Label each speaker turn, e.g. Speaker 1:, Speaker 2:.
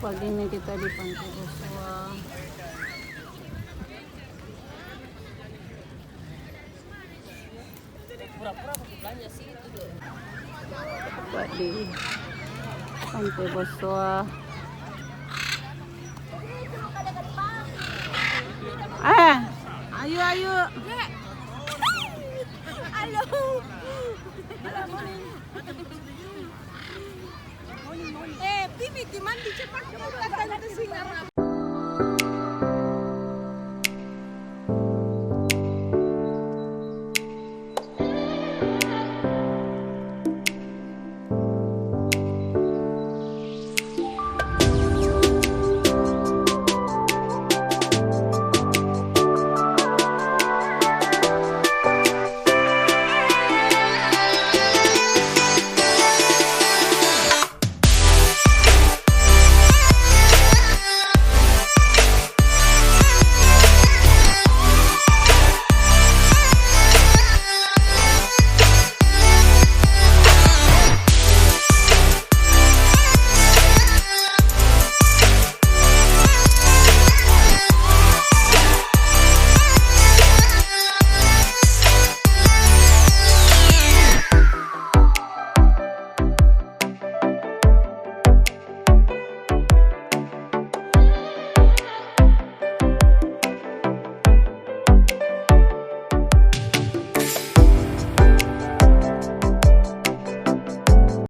Speaker 1: Pagi ini kita di Pantai Boswa.
Speaker 2: Pura-pura aku belanja sih itu tuh.
Speaker 1: Coba di Pantai Boswa. Ayo ayo.
Speaker 2: Halo. Pipi di mandi cepat datang ke sini.